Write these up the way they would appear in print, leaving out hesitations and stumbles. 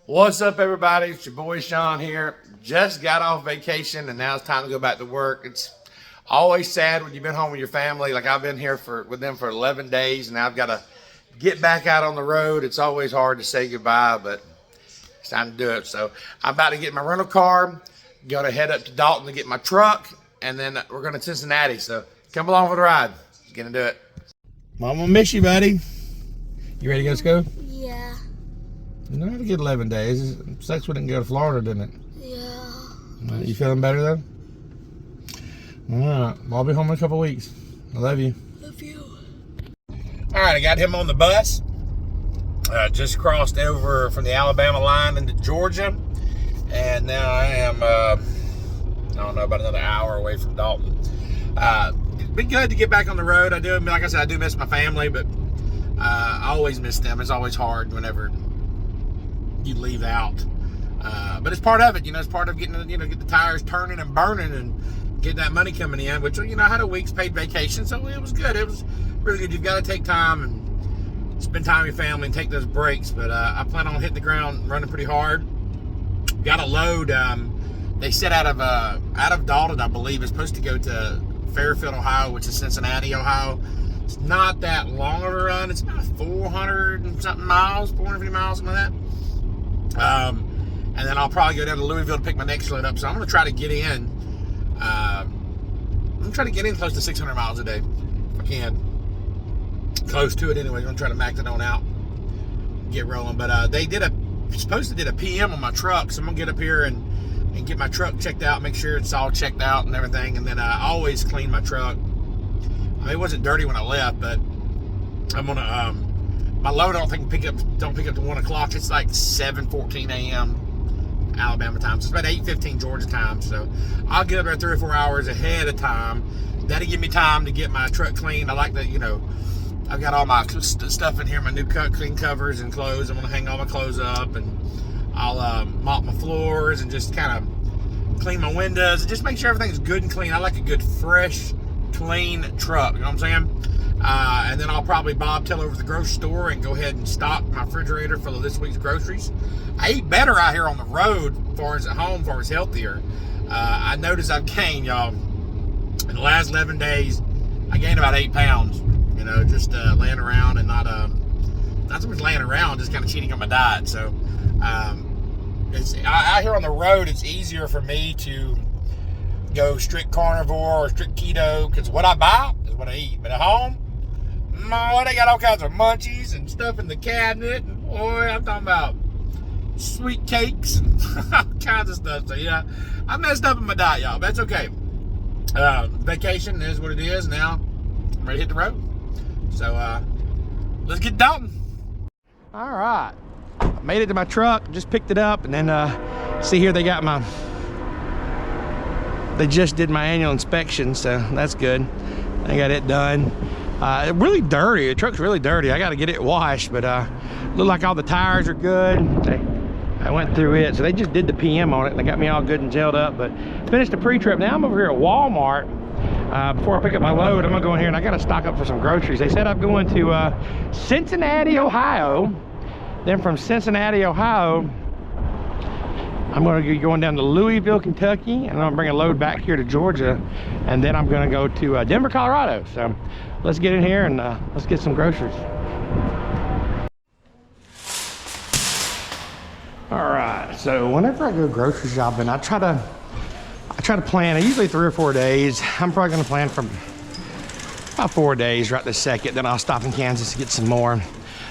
What's up, everybody? It's your boy Sean here. Just got off vacation and now it's time to go back to work. It's always sad when you've been home with your family. Like I've been here with them for 11 days and now I've got to get back out on the road. It's always hard to say goodbye, but it's time to do it. So I'm about to get my rental car, going to head up to Dalton to get my truck, and then we're going to Cincinnati. So come along for the ride. Gonna do it. Mom will miss you, buddy. You ready to go to school? Yeah. You don't have to get 11 days. It sucks we didn't go to Florida, didn't it? Yeah. You feeling better though? All right. Well, I'll be home in a couple weeks. I love you. Love you. All right, I got him on the bus. Just crossed over from the Alabama line into Georgia, and now I am, I don't know, about another hour away from Dalton. It's been good to get back on the road. Like I said, I do miss my family, but I always miss them. It's always hard whenever you leave out. But it's part of it, it's part of getting, get the tires turning and burning and getting that money coming in, which, I had a week's paid vacation, so it was good. It was really good. You've got to take time and spend time with your family and take those breaks. But I plan on hitting the ground running pretty hard. Got a load. They said out of Dalton, I believe, is supposed to go to Fairfield, Ohio, which is Cincinnati, Ohio. It's not that long of a run. It's about 400 and something miles, 450 miles, something like that. And then I'll probably go down to Louisville to pick my next load up. So I'm going to try to get in. I'm going to try to get in close to 600 miles a day if I can. Close to it anyway. I'm going to try to max it on out, get rolling. But they supposed to did a PM on my truck. So I'm going to get up here and get my truck checked out, make sure it's all checked out and everything. And then I always clean my truck. I mean, it wasn't dirty when I left, but I'm gonna my load don't pick up to 1 o'clock. It's like 7:14 a.m. Alabama time, so it's about 8:15 Georgia time. So I'll get up there 3 or 4 hours ahead of time. That'll give me time to get my truck cleaned. I like that, I've got all my stuff in here, my new clean covers and clothes. I'm gonna hang all my clothes up, and I'll mop my floors and just kind of clean my windows and just make sure everything's good and clean. I like a good, fresh, clean truck, you know what I'm saying? And then I'll probably bobtail over to the grocery store and go ahead and stock my refrigerator full of this week's groceries. I eat better out here on the road as far as at home, as far as healthier. I noticed I've gained, y'all, in the last 11 days, I gained about 8 pounds, just laying around and not so much laying around, just kind of cheating on my diet. So out here on the road, it's easier for me to go strict carnivore or strict keto, because what I buy is what I eat. But at home, they got all kinds of munchies and stuff in the cabinet, and boy, I'm talking about sweet cakes and all kinds of stuff. So yeah, I messed up in my diet, y'all, but that's okay. Vacation is what it is. Now I'm ready to hit the road. So let's get Dalton. All right, made it to my truck, just picked it up, and then see here, they just did my annual inspection, so that's good. I got it done. Really dirty. The truck's really dirty. I got to get it washed, but look like all the tires are good. I went through it, so they just did the PM on it, and they got me all good and gelled up. But finished the pre-trip. Now I'm over here at Walmart. Before I pick up my load, I'm gonna go in here and I gotta stock up for some groceries. They said I'm going to Cincinnati, Ohio. Then from Cincinnati, Ohio, I'm going to be going down to Louisville, Kentucky, and I'm going to bring a load back here to Georgia, and then I'm going to go to Denver, Colorado. So let's get in here and let's get some groceries. All right, so whenever I go grocery shopping, I try to plan, usually 3 or 4 days. I'm probably going to plan for about 4 days right this second. Then I'll stop in Kansas to get some more.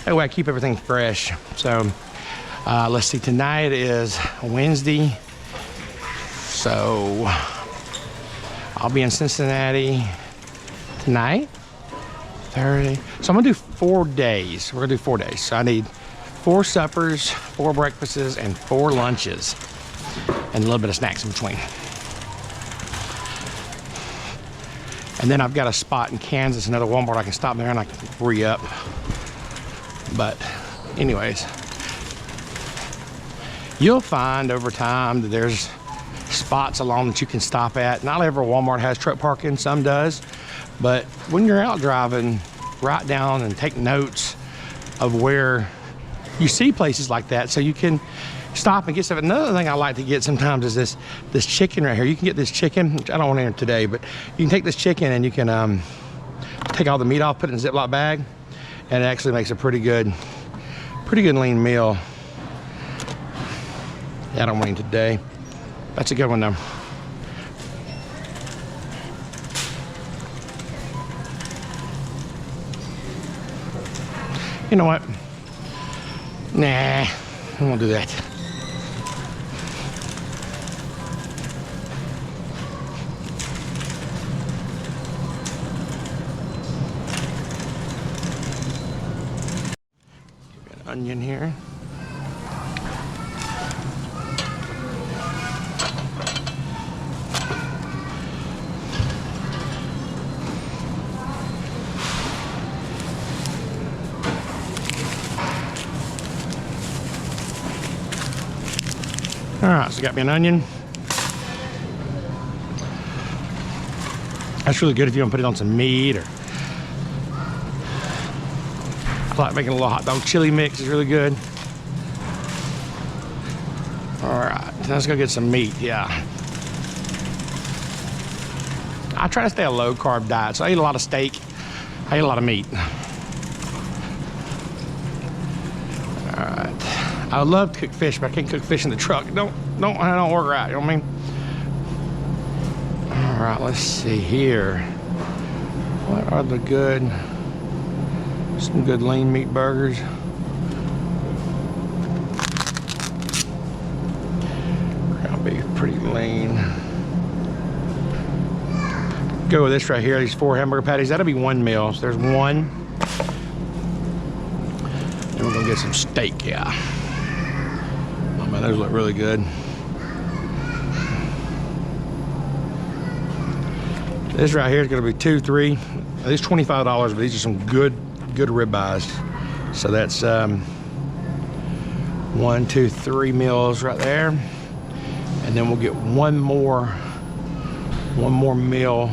That way I keep everything fresh. So let's see, tonight is Wednesday. So I'll be in Cincinnati tonight, Thursday. So I'm gonna do 4 days. We're gonna do 4 days. So I need 4 suppers, 4 breakfasts, and 4 lunches, and a little bit of snacks in between. And then I've got a spot in Kansas, another Walmart. I can stop there and I can re-up. But anyways, you'll find over time that there's spots along that you can stop at. Not every Walmart has truck parking, some does. But when you're out driving, write down and take notes of where you see places like that, so you can stop and get stuff. Another thing I like to get sometimes is this chicken right here. You can get this chicken, which I don't want to eat today, but you can take this chicken and you can take all the meat off, put it in a Ziploc bag, and it actually makes a pretty good lean meal. Yeah, I don't want to eat today. That's a good one though. You know what? Nah, I won't do that. Give me an onion here. All right, so got me an onion. That's really good if you want to put it on some meat, or I like making a little hot dog chili mix. It's really good. All right, so let's go get some meat. Yeah, I try to stay a low carb diet, so I eat a lot of steak. I eat a lot of meat. All right. I would love to cook fish, but I can't cook fish in the truck. It don't work right, you know what I mean? All right, let's see here. What are the some good lean meat burgers? Ground beef, pretty lean. Go with this right here, these 4 hamburger patties. That'll be 1 meal, so there's 1. And we're gonna get some steak, yeah. Man, those look really good. This right here is going to be 2, 3. These $25, but these are some good ribeyes. So that's 1, 2, 3 meals right there, and then we'll get one more meal.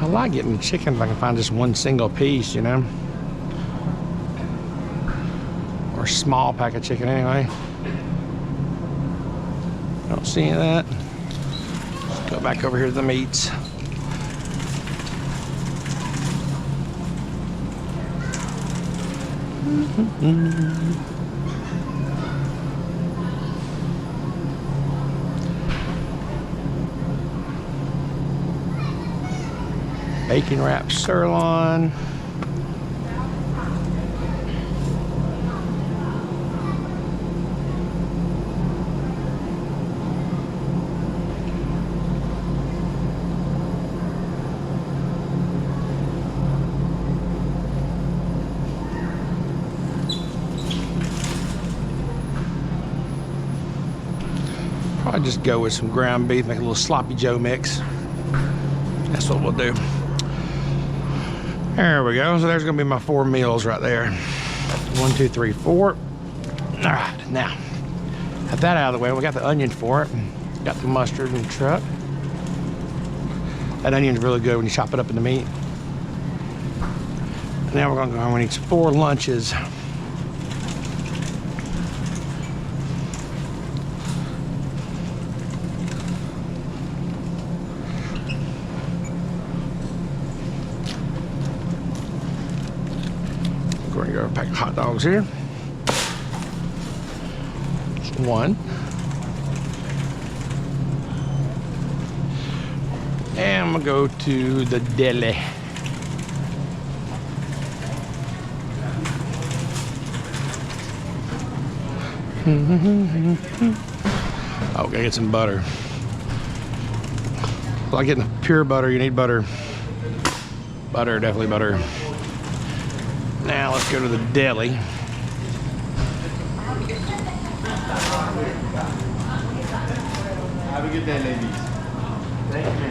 I like getting the chicken if I can find just one single piece, you know, or a small pack of chicken anyway. Don't see any of that. Let's go back over here to the meats. Bacon wrapped sirloin. Probably just go with some ground beef, make a little sloppy Joe mix. That's what we'll do. There we go. So there's gonna be my 4 meals right there. 1, 2, 3, 4. All right, now have that out of the way. We got the onion for it. Got the mustard in the truck. That onion's really good when you chop it up into meat. And now we're gonna go and eat 4 lunches. We're gonna go a pack of hot dogs here. Just 1. And I'm gonna go to the deli. Oh, gotta get some butter. I like getting the pure butter. You need butter. Butter, definitely butter. Now let's go to the deli. Have a good day, ladies. Thank you.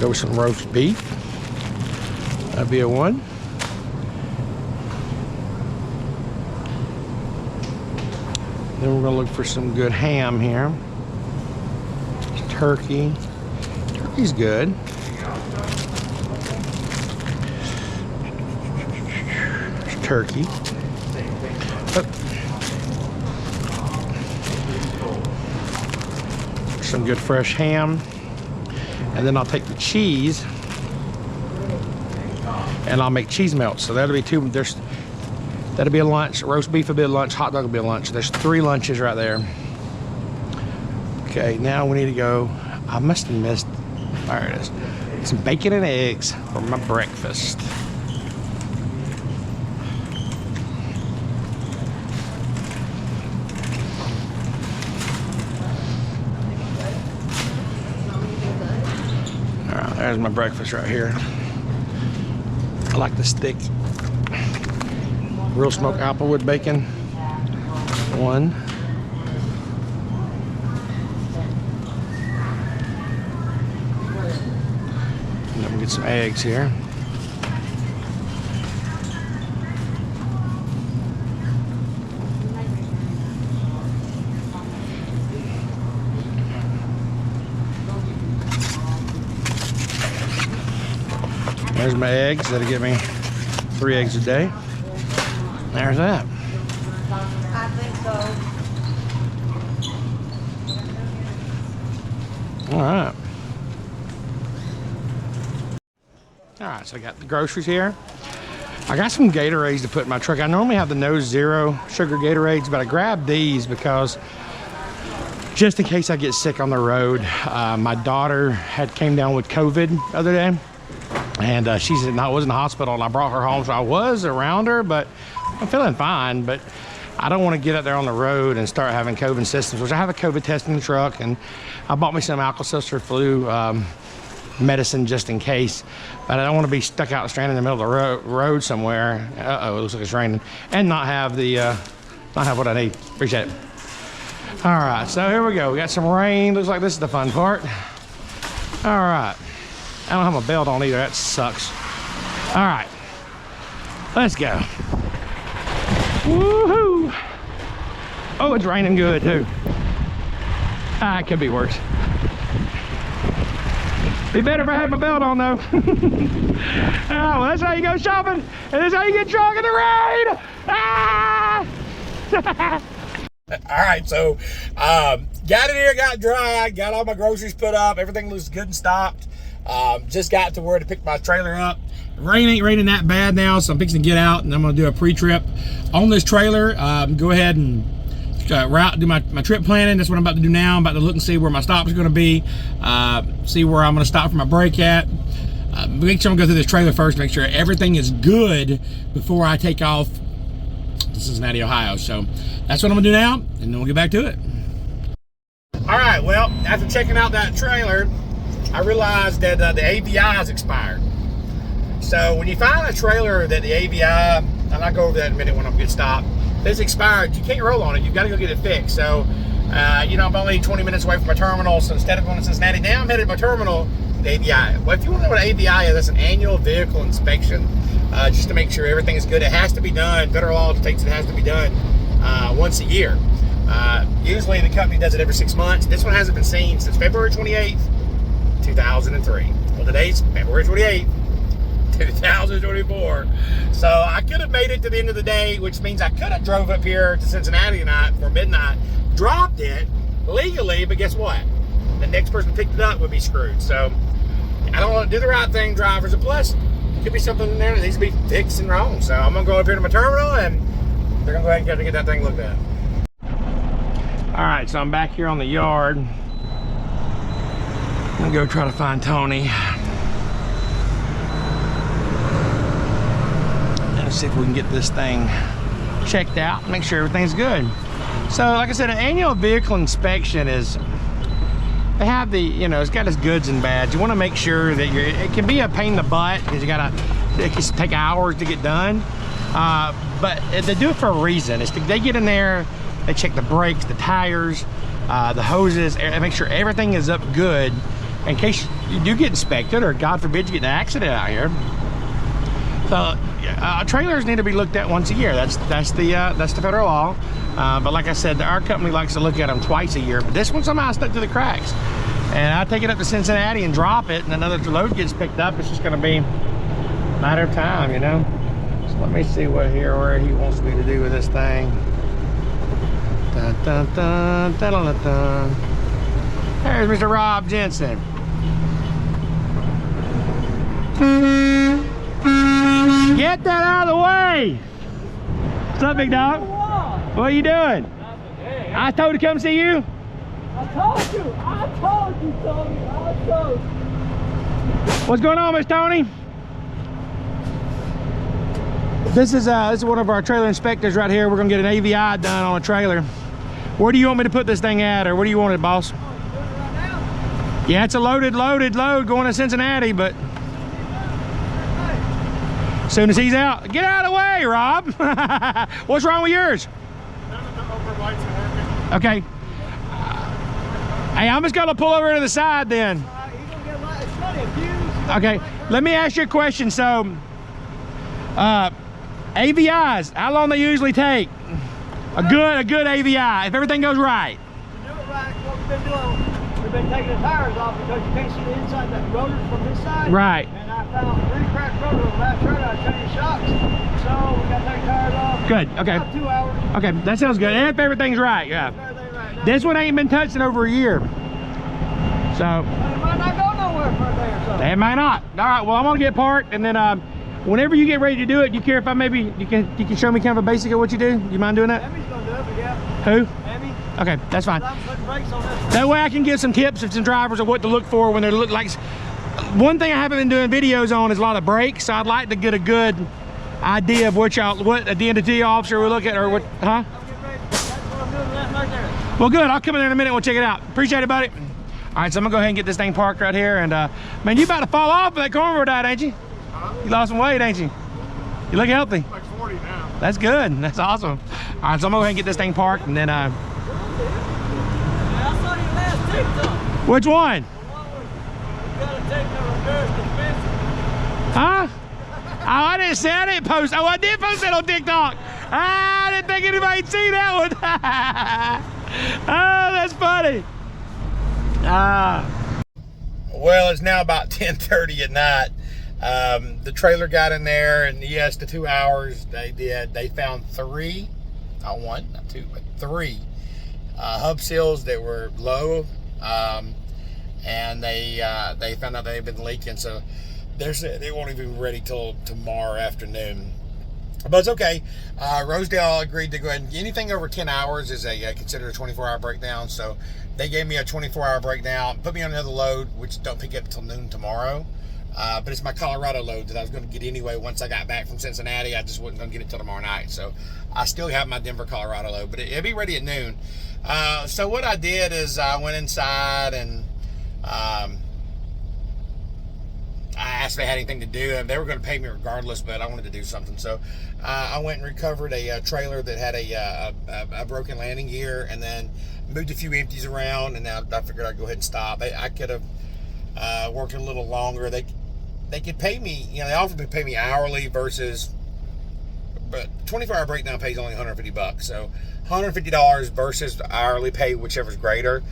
Go with some roast beef. That'd be a 1. Then we're gonna look for some good ham here. Turkey. Turkey's good. There's turkey. Oh. Some good fresh ham. And then I'll take the cheese and I'll make cheese melts. So that'll be 2. That'll be a lunch. Roast beef will be a lunch. Hot dog will be a lunch. There's 3 lunches right there. Okay, now we need to go. I must have missed. There it is. Some bacon and eggs for my breakfast. All right, there's my breakfast right here. I like the stick. Real smoked applewood bacon. 1. And then we get some eggs here. There's my eggs. That'll give me 3 eggs a day. There's that. I think so. All right. All right, so I got the groceries here. I got some Gatorades to put in my truck. I normally have the no zero sugar Gatorades, but I grabbed these because just in case I get sick on the road. My daughter came down with COVID the other day, and I was in the hospital, and I brought her home, so I was around her, but I'm feeling fine. But I don't want to get out there on the road and start having COVID symptoms, which I have a COVID test in the truck, and I bought me some Alka-Seltzer flu medicine just in case, but I don't want to be stuck out stranded in the middle of the road somewhere. Uh-oh, it looks like it's raining, and not have what I need. Appreciate it. All right, so here we go. We got some rain. Looks like this is the fun part. All right. I don't have my belt on either. That sucks. All right. Let's go. Woohoo! Oh, it's raining good too. It could be worse. Be better if I had my belt on though. Well, that's how you go shopping, and that's how you get drunk in the rain. Ah! All right, so got in here, got dry, got all my groceries put up. Everything looks good and stocked. Just got to where to pick my trailer up. Rain ain't raining that bad now, so I'm fixing to get out, and I'm gonna do a pre-trip on this trailer. Go ahead and do my trip planning. That's what I'm about to do now. I'm about to look and see where my stop is gonna be, see where I'm gonna stop for my break at. Make sure I'm gonna go through this trailer first, make sure everything is good before I take off to Cincinnati, Ohio. So that's what I'm gonna do now, and then we'll get back to it. All right, well, after checking out that trailer, I realized that the ABI has expired. So when you find a trailer that the ABI, and I'll go over that in a minute when I'm get stopped, it's expired, you can't roll on it. You've got to go get it fixed. So, I'm only 20 minutes away from my terminal. So instead of going to Cincinnati, now I'm headed to my terminal, the ABI. Well, if you want to know what ABI is, that's an annual vehicle inspection, just to make sure everything is good. It has to be done. Federal law dictates it has to be done once a year. Usually the company does it every 6 months. This one hasn't been seen since February 28th, 2003. Well, today's February 28th, 2024. So I could have made it to the end of the day, which means I could have drove up here to Cincinnati tonight for midnight, dropped it legally, but guess what? The next person picked it up would be screwed. So I don't want to do the right thing, drivers, and plus it could be something in there that needs to be fixed and wrong. So I'm gonna go up here to my terminal, and they're gonna go ahead and get that thing looked at. All right, so I'm back here on the yard. I'm gonna go try to find Tony. Let's see if we can get this thing checked out, make sure everything's good. So like I said, an annual vehicle inspection is, they have the, it's got its goods and bads. You want to make sure that it can be a pain in the butt because it can take hours to get done. But they do it for a reason. They get in there, they check the brakes, the tires, the hoses, and make sure everything is up good in case you do get inspected, or God forbid you get in an accident out here. So trailers need to be looked at once a year. That's the federal law. But like I said, our company likes to look at them twice a year. But this one somehow stuck to the cracks. And I take it up to Cincinnati and drop it, and another load gets picked up. It's just going to be a matter of time, you know. So let me see where he wants me to do with this thing. Dun, dun, dun, dun, dun, dun. There's Mr. Rob Jensen. Get that out of the way! What's up, big dog? What are you doing? I told you to come see you. I told you, Tony. I told you. What's going on, Miss Tony? This is one of our trailer inspectors right here. We're gonna get an AVI done on a trailer. Where do you want me to put this thing at, or where do you want it, boss? Yeah, it's a loaded load going to Cincinnati, but as soon as he's out, get out of the way, Rob. What's wrong with yours? None of the overlights are working. Okay. Hey, I'm just gonna pull over to the side then. He's gonna get light. It's funny, a fuse. Okay, let me ask you a question. So, AVIs, how long they usually take? A good AVI, if everything goes right. To do it right, what we've been doing, we've been taking the tires off because you can't see the inside, that rotor from this side. Right. And I found 3 cracked rotor on the last trailer. I changed shocks. So we got to take the tires off. Good, okay. About 2 hours. Okay, that sounds good. If everything's right, yeah. Everything right now. This one ain't been touched in over a year. So, But it might not go nowhere for a day or so. it might not. All right, well, I'm gonna get parked, and then whenever you get ready to do it, do you care if I maybe, you can show me kind of a basic of what you do? You mind doing that? Emmy's gonna do it, but yeah. Who? Emmy. Okay, that's fine. I'm putting brakes on this. That way I can give some tips of some drivers of what to look for when they're like. One thing I haven't been doing videos on is a lot of brakes, so I'd like to get a good idea of what a DNT officer will look at, or what, huh? I'm getting ready. That's what I'm doing right there. Well, good. I'll come in there in a minute and we'll check it out. Appreciate it, buddy. All right, so I'm gonna go ahead and get this thing parked right here, and man, you about to fall off of that cornrow diet, ain't you? You lost some weight, ain't you? You look healthy. Like 40 now. That's good. That's awesome. All right, so I'm gonna go ahead and get this thing parked, and then I saw your last TikTok. which one? The one where you gotta take the reverse defensive. Huh? Oh, I didn't post. Oh, I did post that on TikTok. I didn't think anybody'd see that one. Oh, that's funny. Well, it's now about 10:30 at night. The trailer got in there, and yes, the 2 hours they did. They found 3, not 1, not 2, but 3 hub seals that were low, and they found out they've been leaking. So they won't even be ready till tomorrow afternoon. But it's okay. Rosedale agreed to go ahead and anything over 10 hours is considered a 24-hour breakdown. So they gave me a 24-hour breakdown, put me on another load, which don't pick up till noon tomorrow. But it's my Colorado load that I was going to get anyway once I got back from Cincinnati. I just wasn't going to get it till tomorrow night. So I still have my Denver, Colorado load, but it'll be ready at noon. So what I did is I went inside and I asked if they had anything to do. They were going to pay me regardless, but I wanted to do something. So I went and recovered a trailer that had a broken landing gear, and then moved a few empties around, and now I figured I'd go ahead and stop. I could have worked a little longer. They could pay me, they offered to pay me hourly versus, but 24-hour breakdown pays only $150. So $150 versus hourly pay, whichever's greater.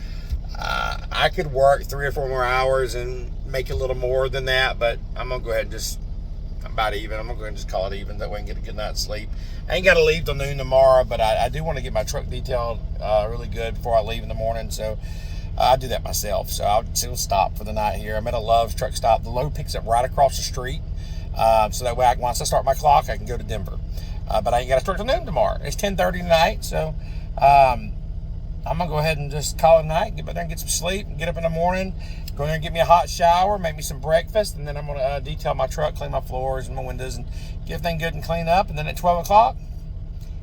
I could work 3 or 4 more hours and make a little more than that, but I'm gonna go ahead and I'm about even. I'm gonna go ahead and just call it even. That way I can get a good night's sleep. I ain't gotta leave till noon tomorrow, but I do want to get my truck detailed really good before I leave in the morning. So I'll do that myself. So I'll stop for the night here. I'm at a Love's truck stop. The load picks up right across the street. So that way once I start my clock, I can go to Denver. But I ain't got to start till noon tomorrow. It's 10:30 tonight. So I'm going to go ahead and just call it a night, get back there and get some sleep, and get up in the morning, go in there and get me a hot shower, make me some breakfast, and then I'm going to detail my truck, clean my floors and my windows, and get everything good and clean up. And then at 12 o'clock,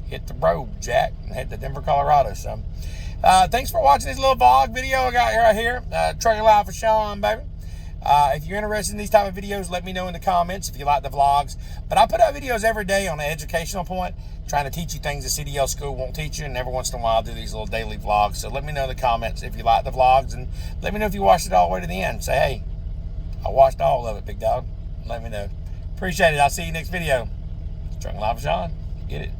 hit the road, Jack, and head to Denver, Colorado. So thanks for watching this little vlog video I got right here. Trucking Live for Sean, baby. If you're interested in these type of videos, let me know in the comments if you like the vlogs. But I put out videos every day on an educational point. trying to teach you things the CDL school won't teach you, and every once in a while I'll do these little daily vlogs. So let me know in the comments if you like the vlogs, and let me know if you watched it all the way to the end. Say, hey, I watched all of it, big dog. Let me know. Appreciate it. I'll see you next video. Strung Live with Sean. Get it?